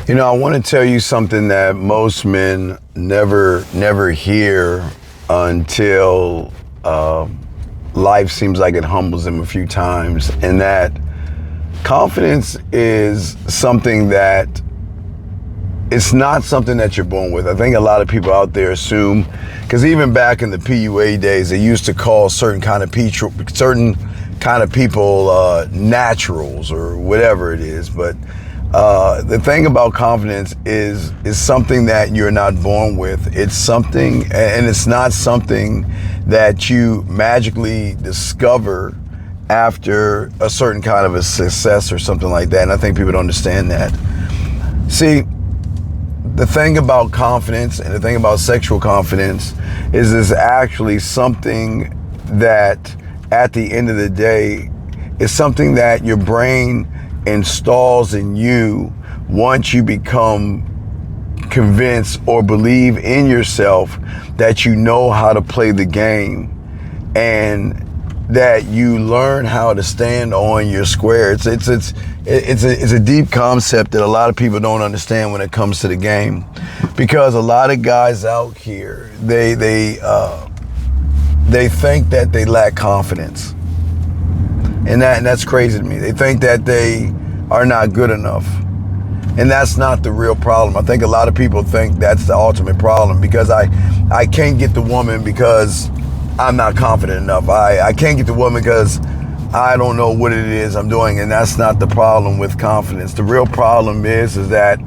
You know, I want to tell you something that most men never hear until life seems like it humbles them a few times, and that confidence is something that it's not something that you're born with. I think a lot of people out there assume, because even back in the PUA days, they used to call certain kind of people naturals or whatever it is, but the thing about confidence is something that you're not born with. It's something, and it's not something that you magically discover after a certain kind of a success or something like that. And I think people don't understand that. See, the thing about confidence and the thing about sexual confidence is it's actually something that at the end of the day is something that your brain installs in you once you become convinced or believe in yourself that you know how to play the game and that you learn how to stand on your square. It's a deep concept that a lot of people don't understand when it comes to the game, because a lot of guys out here they think that they lack confidence. And that's crazy to me. They think that they are not good enough. And that's not the real problem. I think a lot of people think that's the ultimate problem, because I can't get the woman because I'm not confident enough. I can't get the woman because I don't know what it is I'm doing. And that's not the problem with confidence. The real problem is that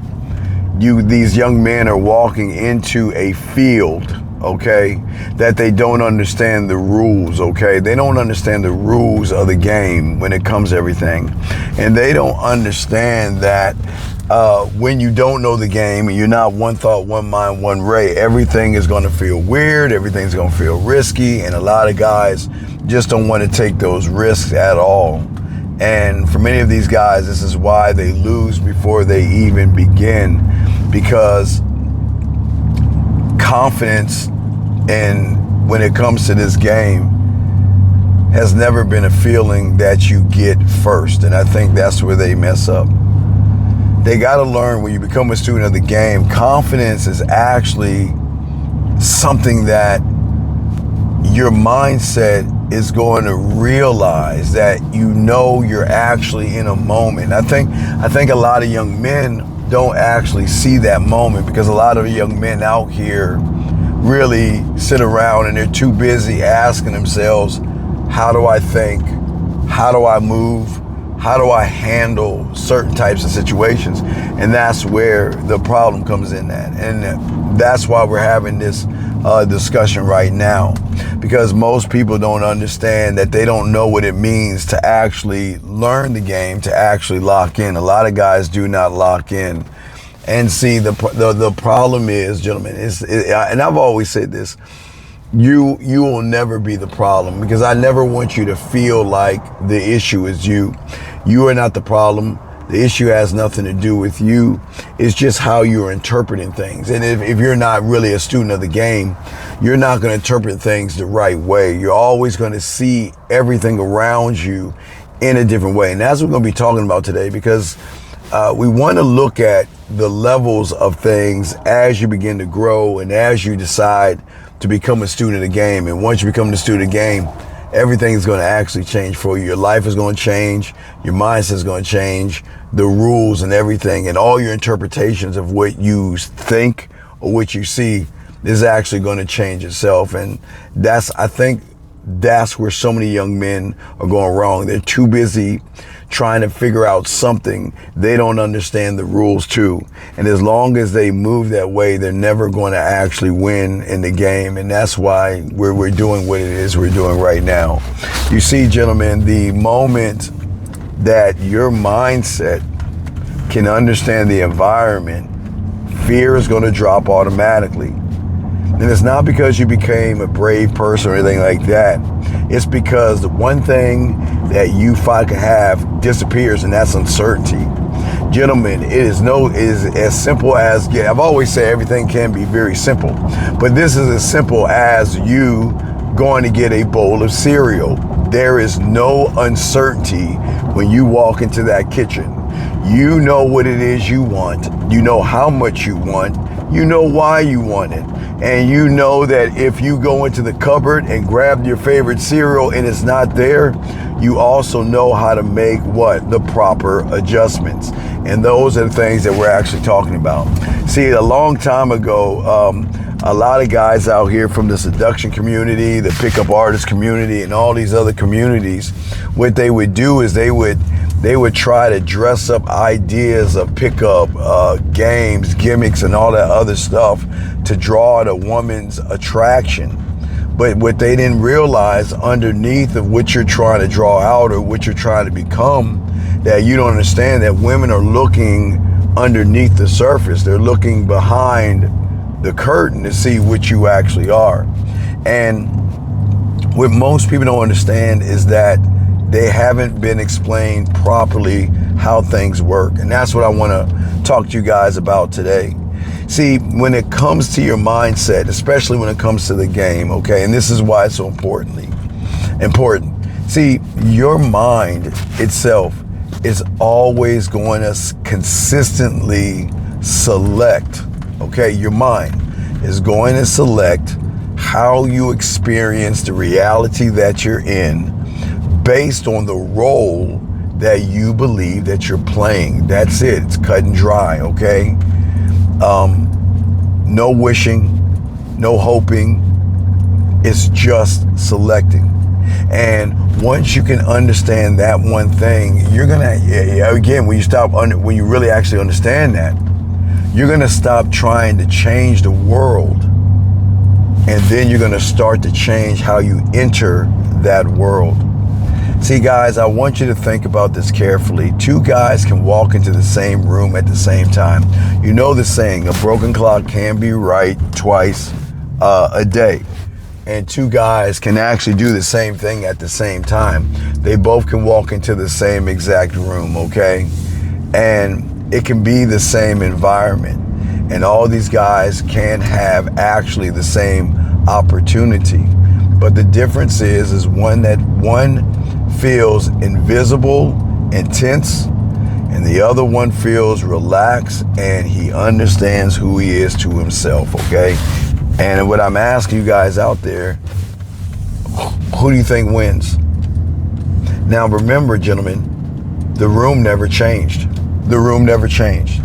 these young men are walking into a field, okay, that they don't understand the rules, okay? They don't understand the rules of the game when it comes to everything. And they don't understand that when you don't know the game and you're not one thought, one mind, one ray, everything is going to feel weird, everything's going to feel risky, and a lot of guys just don't want to take those risks at all. And for many of these guys, this is why they lose before they even begin, because confidence, and when it comes to this game, has never been a feeling that you get first. And I think that's where they mess up. They got to learn, when you become a student of the game, confidence is actually something that your mindset is going to realize that you know you're actually in a moment. I think a lot of young men don't actually see that moment, because a lot of young men out here really sit around and they're too busy asking themselves, how do I think? How do I move? How do I handle certain types of situations? And that's where the problem comes in at. And that's why we're having this discussion right now, because most people don't understand that they don't know what it means to actually learn the game, to actually lock in. A lot of guys do not lock in. And see, the problem is, gentlemen, and I've always said this, you will never be the problem, because I never want you to feel like the issue is you. You are not the problem. The issue has nothing to do with you. It's just how you're interpreting things. And if you're not really a student of the game, you're not going to interpret things the right way. You're always going to see everything around you in a different way. And that's what we're going to be talking about today, because we want to look at the levels of things as you begin to grow and as you decide to become a student of the game. And once you become the student of the game, everything is going to actually change for you. Your life is going to change. Your mindset is going to change. The rules and everything and all your interpretations of what you think or what you see is actually going to change itself. And I think that's where so many young men are going wrong. They're too busy trying to figure out something. They don't understand the rules too. And as long as they move that way, they're never going to actually win in the game. And that's why we're doing what it is we're doing right now. You see, gentlemen, the moment that your mindset can understand the environment, fear is going to drop automatically. And it's not because you became a brave person or anything like that. It's because the one thing that you fucking have disappears, and that's uncertainty. Gentlemen, it is as simple as I've always said everything can be very simple, but this is as simple as you going to get a bowl of cereal. There is no uncertainty when you walk into that kitchen. You know what it is you want. You know how much you want. You know why you want it. And you know that if you go into the cupboard and grab your favorite cereal and it's not there, you also know how to make what? The proper adjustments. And those are the things that we're actually talking about. See, a long time ago, a lot of guys out here from the seduction community, the pickup artist community, and all these other communities, what they would do is they would try to dress up ideas of pickup games, gimmicks, and all that other stuff to draw out a woman's attraction. But what they didn't realize underneath of what you're trying to draw out or what you're trying to become, that you don't understand that women are looking underneath the surface. They're looking behind the curtain to see what you actually are. And what most people don't understand is that they haven't been explained properly how things work. And that's what I want to talk to you guys about today. See, when it comes to your mindset, especially when it comes to the game, okay, and this is why it's so important. See, your mind itself is always going to consistently select, okay, your mind is going to select how you experience the reality that you're in based on the role that you believe that you're playing. That's it. It's cut and dry, okay? No wishing, no hoping. It's just selecting. And once you can understand that one thing, you're gonna, again, when you really actually understand that, you're gonna stop trying to change the world, and then you're gonna start to change how you enter that world. See, guys, I want you to think about this carefully. Two guys can walk into the same room at the same time. You know the saying, a broken clock can be right twice a day. And two guys can actually do the same thing at the same time. They both can walk into the same exact room, okay? And it can be the same environment. And all these guys can have actually the same opportunity. But the difference is one feels invisible, intense, and the other one feels relaxed and he understands who he is to himself, okay? And what I'm asking you guys out there, who do you think wins? Now remember, gentlemen, the room never changed. The room never changed.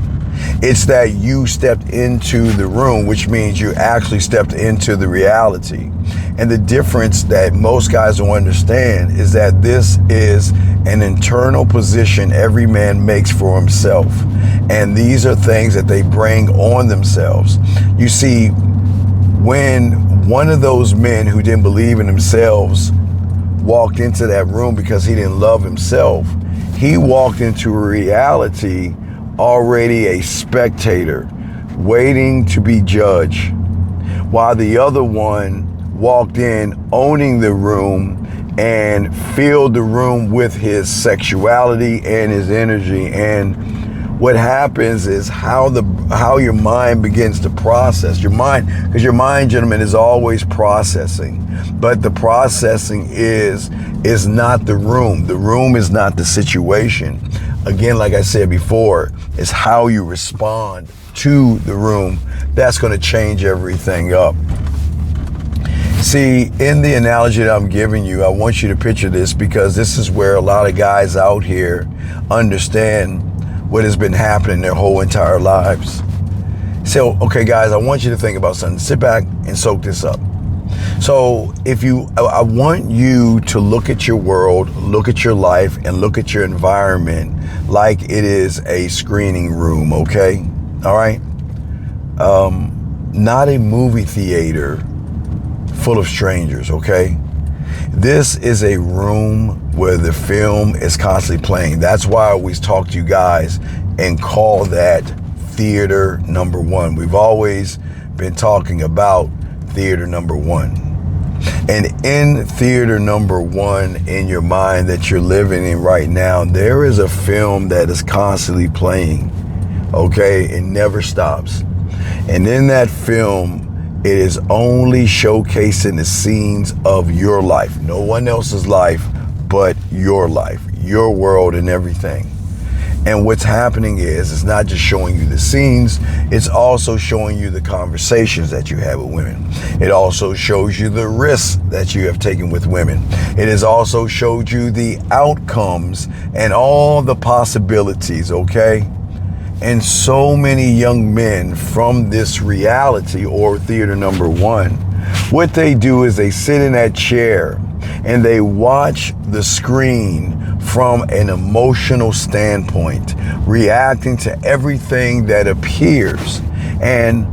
It's that you stepped into the room, which means you actually stepped into the reality. And the difference that most guys don't understand is that this is an internal position every man makes for himself. And these are things that they bring on themselves. You see, when one of those men who didn't believe in themselves walked into that room because he didn't love himself, he walked into a reality already a spectator, waiting to be judged, while the other one walked in owning the room and filled the room with his sexuality and his energy. And what happens is how your mind begins to process. Your mind, because your mind, gentlemen, is always processing, but the processing is not the room. The room is not the situation. Again, like I said before, it's how you respond to the room that's going to change everything up. See, in the analogy that I'm giving you, I want you to picture this, because this is where a lot of guys out here understand what has been happening their whole entire lives. So, okay, guys, I want you to think about something. Sit back and soak this up. So I want you to look at your world, look at your life, and look at your environment like it is a screening room, okay? All right? Not a movie theater full of strangers, okay? This is a room where the film is constantly playing. That's why I always talk to you guys and call that theater number one. We've always been talking about theater number one. And in theater number one in your mind that you're living in right now, there is a film that is constantly playing, okay? It never stops. And in that film, it is only showcasing the scenes of your life, no one else's life, but your life, your world, and everything. And what's happening is it's not just showing you the scenes, it's also showing you the conversations that you have with women. It also shows you the risks that you have taken with women. It has also showed you the outcomes and all the possibilities, okay? And so many young men from this reality or theater number one, what they do is they sit in that chair and they watch the screen from an emotional standpoint, reacting to everything that appears. And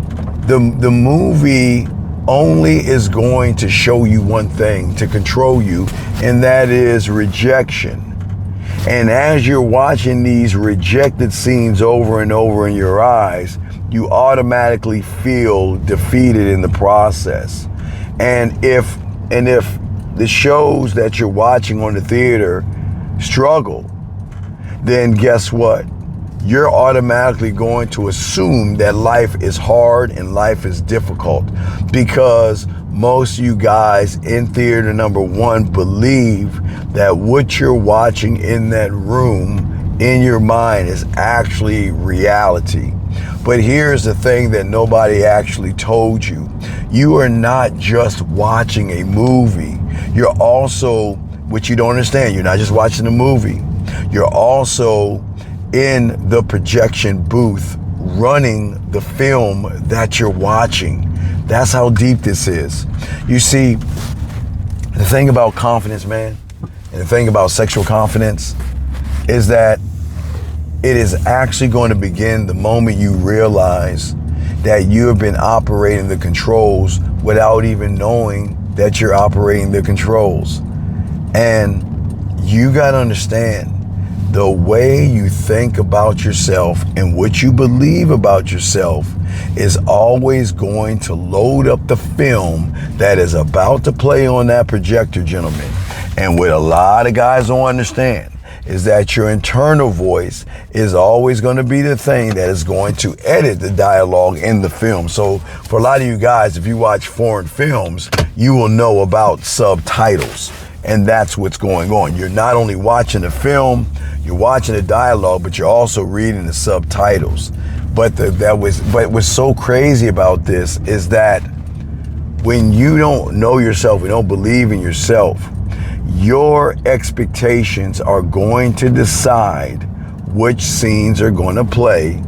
the movie only is going to show you one thing to control you, and that is rejection. And as you're watching these rejected scenes over and over in your eyes, you automatically feel defeated in the process. And if the shows that you're watching on the theater struggle, then guess what? You're automatically going to assume that life is hard and life is difficult, because most of you guys in theater number one believe that what you're watching in that room in your mind is actually reality. But here's the thing that nobody actually told you. You are not just watching a movie. You're also, which you don't understand, you're not just watching a movie. You're also in the projection booth running the film that you're watching. That's how deep this is. You see, the thing about confidence, man, and the thing about sexual confidence is that it is actually going to begin the moment you realize that you have been operating the controls without even knowing that you're operating the controls. And you got to understand, the way you think about yourself and what you believe about yourself is always going to load up the film that is about to play on that projector, gentlemen. And what a lot of guys don't understand is that your internal voice is always going to be the thing that is going to edit the dialogue in the film. So for a lot of you guys, if you watch foreign films, you will know about subtitles. And that's what's going on. You're not only watching the film, you're watching the dialogue, but you're also reading the subtitles. But what's so crazy about this is that when you don't know yourself, you don't believe in yourself, your expectations are going to decide which scenes are going to play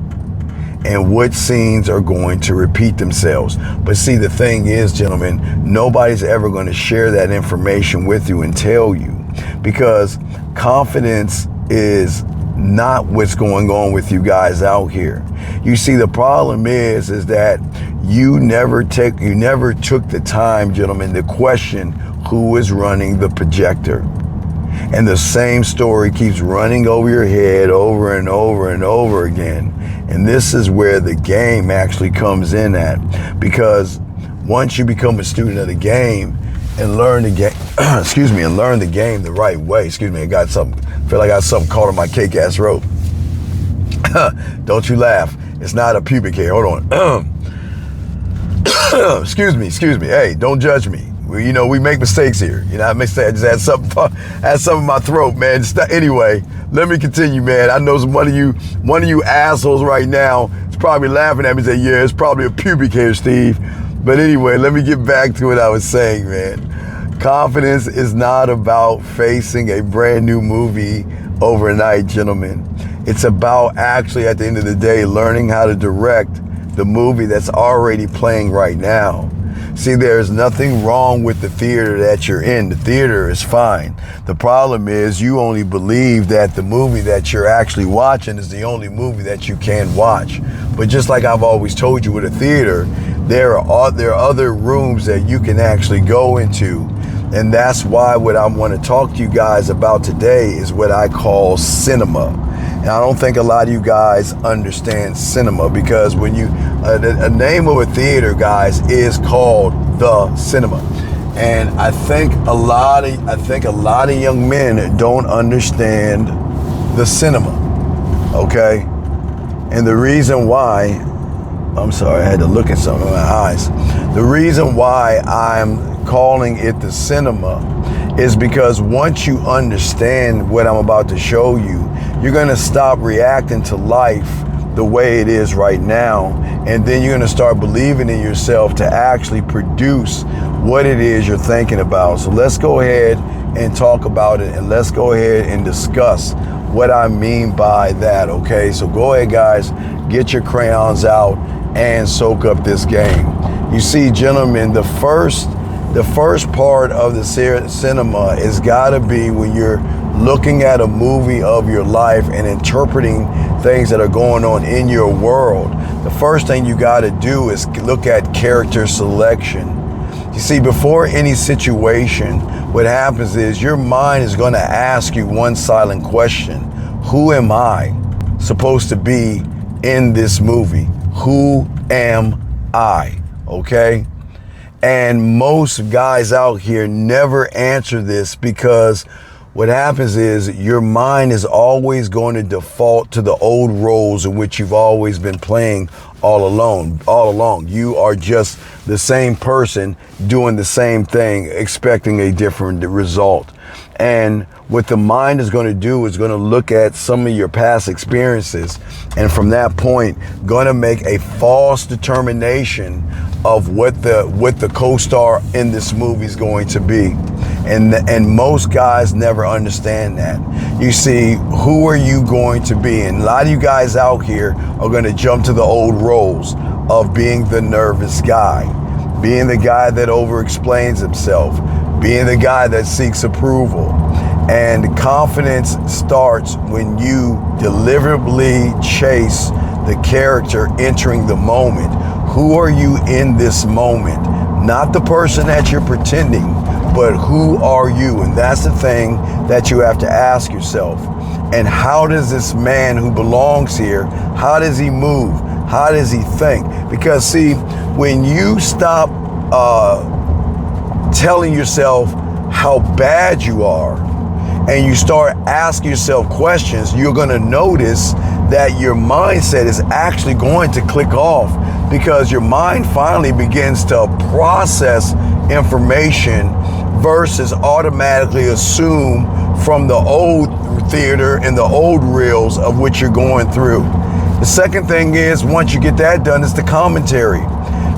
and which scenes are going to repeat themselves. But see, the thing is, gentlemen, nobody's ever going to share that information with you and tell you, because confidence is not what's going on with you guys out here. You see, the problem is that you never took the time, gentlemen, to question who is running the projector. And the same story keeps running over your head over and over and over again. And this is where the game actually comes in at, because once you become a student of the game and learn the game, and learn the game the right way, I feel like I got something caught on my cake-ass rope. Don't you laugh. It's not a pubic hair. Hold on. Excuse me. Hey, don't judge me. We make mistakes here. I just had something in my throat, man. Anyway, let me continue, man. I know one of you assholes right now is probably laughing at me and say, yeah, it's probably a pubic hair, Steve. But anyway, let me get back to what I was saying, man. Confidence is not about facing a brand new movie overnight, gentlemen. It's about actually, at the end of the day, learning how to direct the movie that's already playing right now. See, there's nothing wrong with the theater that you're in. The theater is fine. The problem is you only believe that the movie that you're actually watching is the only movie that you can watch. But just like I've always told you with a theater, there are other rooms that you can actually go into. And that's why what I want to talk to you guys about today is what I call cinema. And I don't think a lot of you guys understand cinema, because when a name of a theater, guys, is called the cinema. And I think a lot of young men don't understand the cinema. Okay? And the reason why, I'm sorry, I had to look at something in my eyes. The reason why I'm calling it the cinema is because once you understand what I'm about to show you, you're going to stop reacting to life the way it is right now, and then you're going to start believing in yourself to actually produce what it is you're thinking about. So let's go ahead and talk about it, and let's go ahead and discuss what I mean by that, okay? So go ahead, guys, get your crayons out and soak up this game. You see, gentlemen, the first part of the cinema is gotta be when you're looking at a movie of your life and interpreting things that are going on in your world. The first thing you gotta do is look at character selection. You see, before any situation, what happens is your mind is gonna ask you one silent question. Who am I supposed to be in this movie? Who am I? Okay? And most guys out here never answer this, because what happens is your mind is always going to default to the old roles in which you've always been playing all along. You are just the same person doing the same thing, expecting a different result. And what the mind is going to do is going to look at some of your past experiences, and from that point, going to make a false determination of what the co-star in this movie is going to be. And most guys never understand that. You see, who are you going to be? And a lot of you guys out here are going to jump to the old roles of being the nervous guy, being the guy that over-explains himself, being the guy that seeks approval. And confidence starts when you deliberately chase the character entering the moment. Who are you in this moment? Not the person that you're pretending, but who are you? And that's the thing that you have to ask yourself. And how does this man who belongs here, how does he move? How does he think? Because see, when you stop telling yourself how bad you are, and you start asking yourself questions, you're going to notice that your mindset is actually going to click off, because your mind finally begins to process information versus automatically assume from the old theater and the old reels of which you're going through. The second thing is, once you get that done, is the commentary.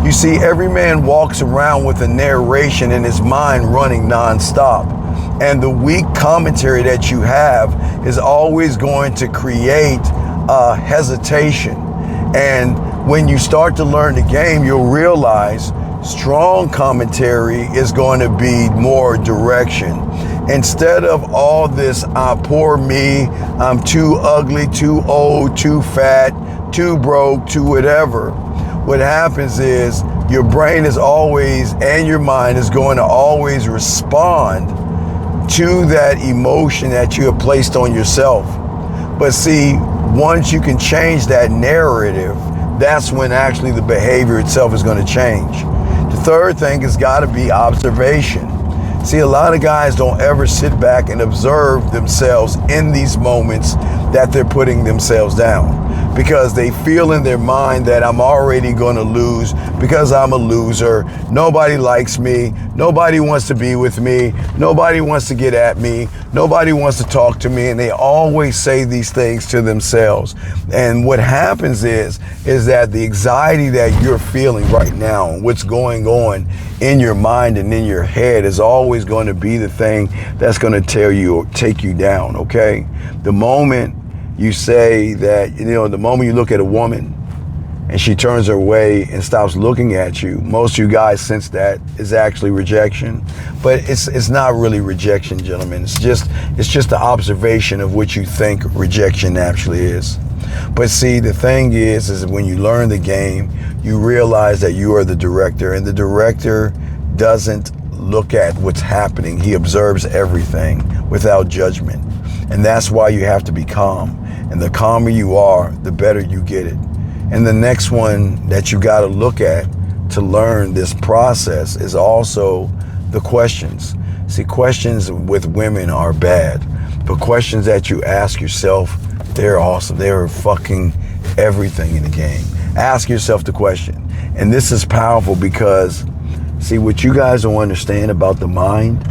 You see, every man walks around with a narration in his mind running nonstop. And the weak commentary that you have is always going to create hesitation. And when you start to learn the game, you'll realize strong commentary is going to be more direction. Instead of all this, poor me, I'm too ugly, too old, too fat, too broke, too whatever. What happens is your brain is always, and your mind is going to always respond to that emotion that you have placed on yourself. But see, once you can change that narrative, that's when actually the behavior itself is going to change. The third thing has got to be observation. See, a lot of guys don't ever sit back and observe themselves in these moments that they're putting themselves down, because they feel in their mind that I'm already going to lose because I'm a loser. Nobody likes me. Nobody wants to be with me. Nobody wants to get at me. Nobody wants to talk to me. And they always say these things to themselves. And what happens is that the anxiety that you're feeling right now, what's going on in your mind and in your head, is always going to be the thing that's going to take you down, okay? The moment you say that, the moment you look at a woman and she turns her way and stops looking at you, most of you guys sense that is actually rejection. But it's not really rejection, gentlemen. It's just the observation of what you think rejection actually is. But see, the thing is when you learn the game, you realize that you are the director, and the director doesn't look at what's happening. He observes everything without judgment. And that's why you have to be calm. And the calmer you are, the better you get it. And the next one that you got to look at to learn this process is also the questions. See, questions with women are bad, but questions that you ask yourself, they're awesome. They're fucking everything in the game. Ask yourself the question. And this is powerful because, see, what you guys don't understand about the mind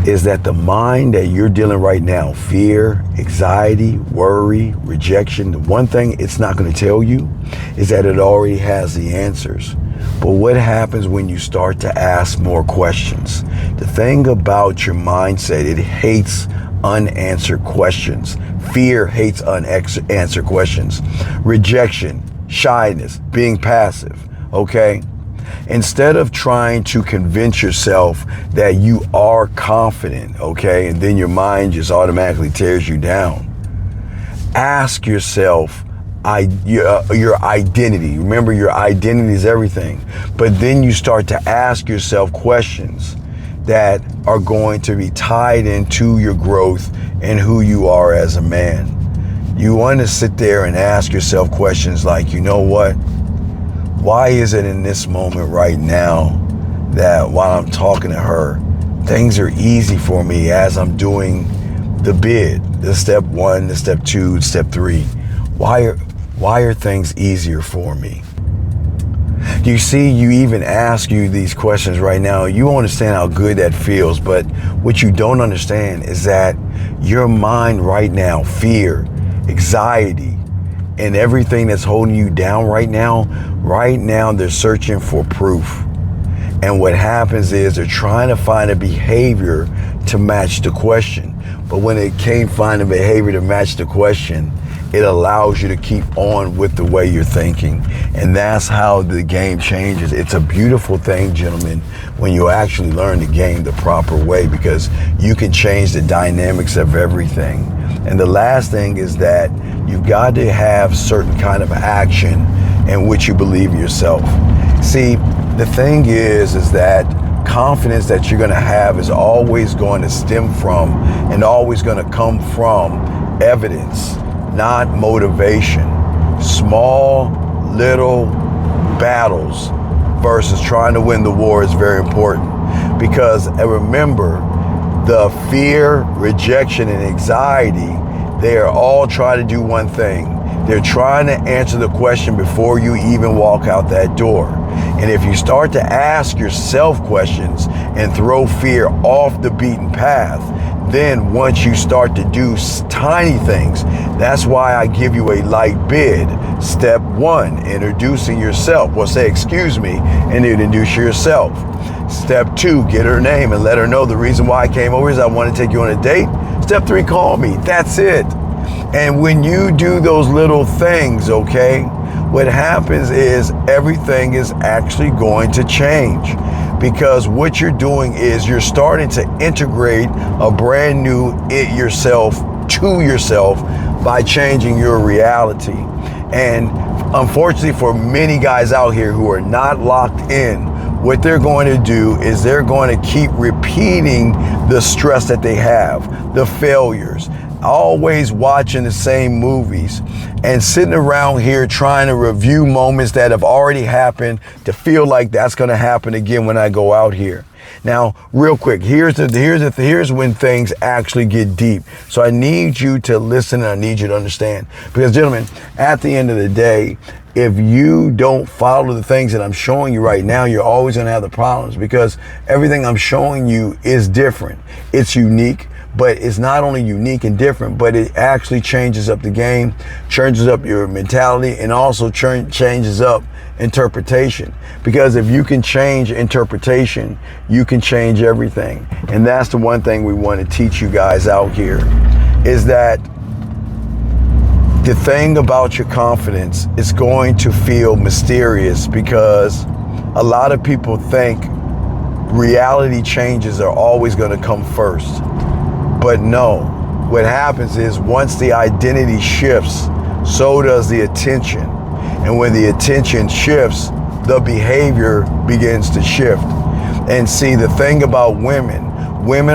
is that the mind that you're dealing right now, fear, anxiety, worry, rejection, the one thing it's not going to tell you is that it already has the answers. But what happens when you start to ask more questions? The thing about your mindset, it hates unanswered questions. Fear hates unanswered questions. Rejection, shyness, being passive, okay? Instead of trying to convince yourself that you are confident, okay, and then your mind just automatically tears you down, ask yourself your identity. Remember, your identity is everything. But then you start to ask yourself questions that are going to be tied into your growth and who you are as a man. You want to sit there and ask yourself questions like, you know what? Why is it in this moment right now that while I'm talking to her, things are easy for me as I'm doing the bid, the step 1, the step 2, step 3? Why are things easier for me? You see, you even ask you these questions right now, you understand how good that feels, but what you don't understand is that your mind right now, fear, anxiety, and everything that's holding you down right now, they're searching for proof. And what happens is they're trying to find a behavior to match the question. But when they can't find a behavior to match the question, it allows you to keep on with the way you're thinking. And that's how the game changes. It's a beautiful thing, gentlemen, when you actually learn the game the proper way, because you can change the dynamics of everything. And the last thing is that you've got to have certain kind of action in which you believe yourself. See, the thing is that confidence that you're going to have is always going to stem from and always going to come from evidence, not motivation. Small, little battles versus trying to win the war is very important, because remember, the fear, rejection, and anxiety, they are all trying to do one thing. They're trying to answer the question before you even walk out that door. And if you start to ask yourself questions and throw fear off the beaten path, then once you start to do tiny things, that's why I give you a light bid. Step 1, introducing yourself. Well, say, excuse me, and introduce yourself. Step 2, get her name and let her know the reason why I came over is I want to take you on a date. Step 3, call me. That's it. And when you do those little things, okay, what happens is everything is actually going to change, because what you're doing is you're starting to integrate a brand new yourself to yourself by changing your reality. And unfortunately for many guys out here who are not locked in, what they're going to do is they're going to keep repeating the stress that they have, the failures, always watching the same movies and sitting around here trying to review moments that have already happened to feel like that's going to happen again when I go out here. Now, real quick, here's when things actually get deep. So I need you to listen and I need you to understand. Because, gentlemen, at the end of the day, if you don't follow the things that I'm showing you right now, you're always going to have the problems, because everything I'm showing you is different. It's unique, but it's not only unique and different, but it actually changes up the game, changes up your mentality, and also changes up interpretation. Because if you can change interpretation, you can change everything. And that's the one thing we want to teach you guys out here, is that the thing about your confidence is going to feel mysterious, because a lot of people think reality changes are always going to come first. But no, what happens is once the identity shifts, so does the attention. And when the attention shifts, the behavior begins to shift. And see, the thing about women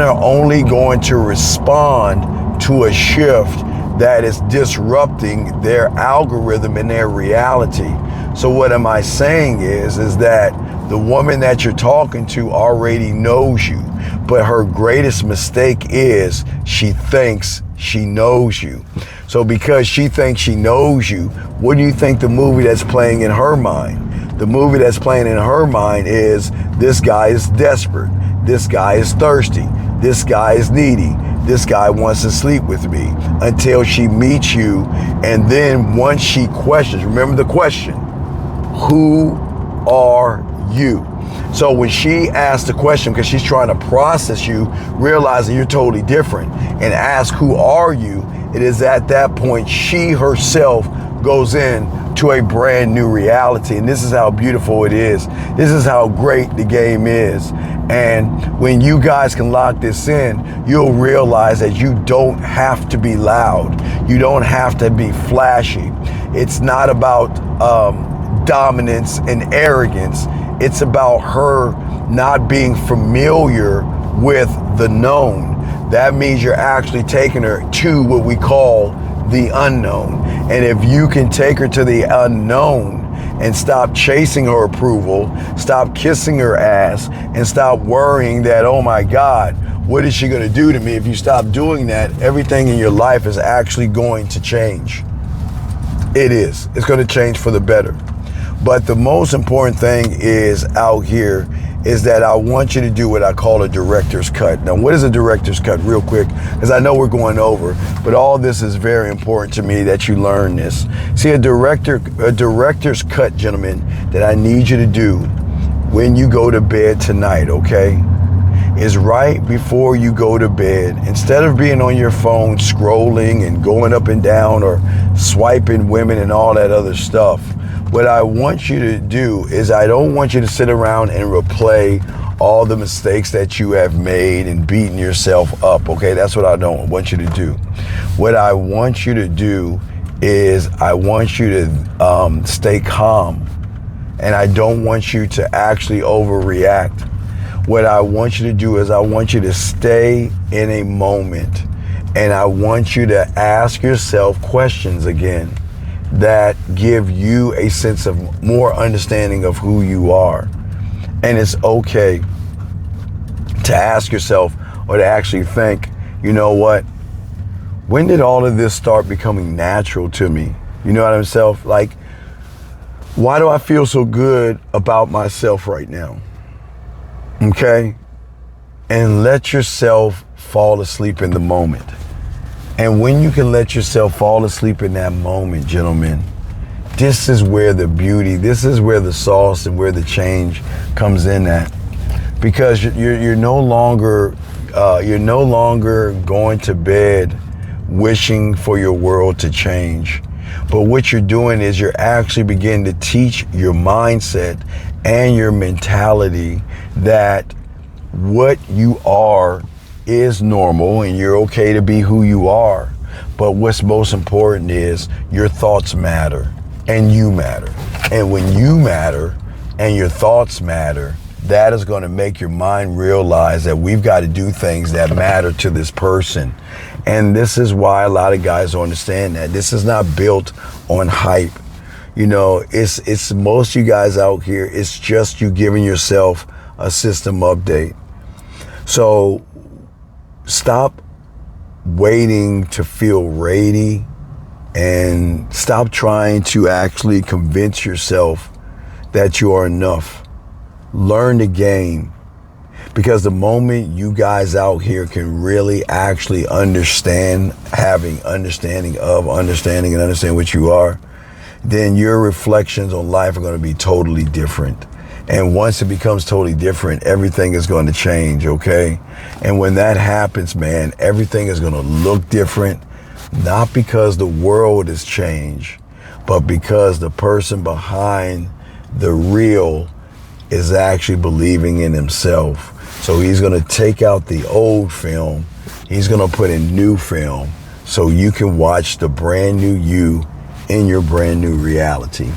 are only going to respond to a shift that is disrupting their algorithm and their reality. So what am I saying is that the woman that you're talking to already knows you, but her greatest mistake is she thinks she knows you. So because she thinks she knows you, what do you think the movie that's playing in her mind? The movie that's playing in her mind is, this guy is desperate. This guy is thirsty. This guy is needy. This guy wants to sleep with me, until she meets you. And then once she questions, remember the question, who are you? So when she asks the question, because she's trying to process you, realizing you're totally different, and ask, who are you? It is at that point she herself goes in to a brand new reality. And this is how beautiful it is. This is how great the game is. And when you guys can lock this in, you'll realize that you don't have to be loud. You don't have to be flashy. It's not about dominance and arrogance. It's about her not being familiar with the known. That means you're actually taking her to what we call the unknown. And if you can take her to the unknown and stop chasing her approval, stop kissing her ass, and stop worrying that, oh my God, what is she gonna do to me? If you stop doing that, everything in your life is actually going to change. It is. It's gonna change for the better. But the most important thing is out here is that I want you to do what I call a director's cut. Now, what is a director's cut, real quick? Because I know we're going over, but all this is very important to me that you learn this. See, a director's cut, gentlemen, that I need you to do when you go to bed tonight, okay, is right before you go to bed, instead of being on your phone scrolling and going up and down or swiping women and all that other stuff, what I want you to do is, I don't want you to sit around and replay all the mistakes that you have made and beating yourself up, okay? That's what I don't want you to do. What I want you to do is, I want you to stay calm, and I don't want you to actually overreact. What I want you to do is, I want you to stay in a moment, and I want you to ask yourself questions again that give you a sense of more understanding of who you are. And it's okay to ask yourself, or to actually think, you know what? When did all of this start becoming natural to me? You know what I'm saying? Like, why do I feel so good about myself right now? Okay? And let yourself fall asleep in the moment. And when you can let yourself fall asleep in that moment, gentlemen, this is where the beauty, this is where the sauce and where the change comes in at. Because you're no longer going to bed wishing for your world to change. But what you're doing is, you're actually beginning to teach your mindset and your mentality that what you are is normal, and you're okay to be who you are. But what's most important is, your thoughts matter and you matter. And when you matter and your thoughts matter, that is going to make your mind realize that we've got to do things that matter to this person. And this is why a lot of guys don't understand that. This is not built on hype. You know, it's most of you guys out here, it's just you giving yourself a system update. So stop waiting to feel ready, and stop trying to actually convince yourself that you are enough. Learn the game, because the moment you guys out here can really actually understand, having understanding and understand what you are, then your reflections on life are going to be totally different. And once it becomes totally different, everything is going to change, okay? And when that happens, man, everything is going to look different, not because the world has changed, but because the person behind the real is actually believing in himself. So he's going to take out the old film, he's going to put in new film, so you can watch the brand new you in your brand new reality.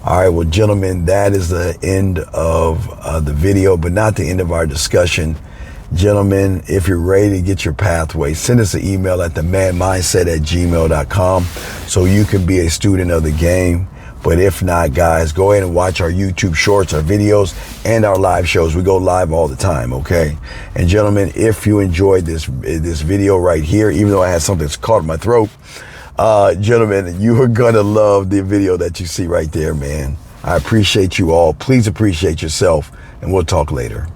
All right, well, gentlemen, that is the end of the video, but not the end of our discussion. Gentlemen, if you're ready to get your pathway, send us an email at themanmindset@gmail.com so you can be a student of the game. But if not, guys, go ahead and watch our YouTube shorts, our videos, and our live shows. We go live all the time, okay? And gentlemen, if you enjoyed this video right here, even though I had something that's caught in my throat, gentlemen, you are gonna love the video that you see right there, man. I appreciate you all. Please appreciate yourself, and we'll talk later.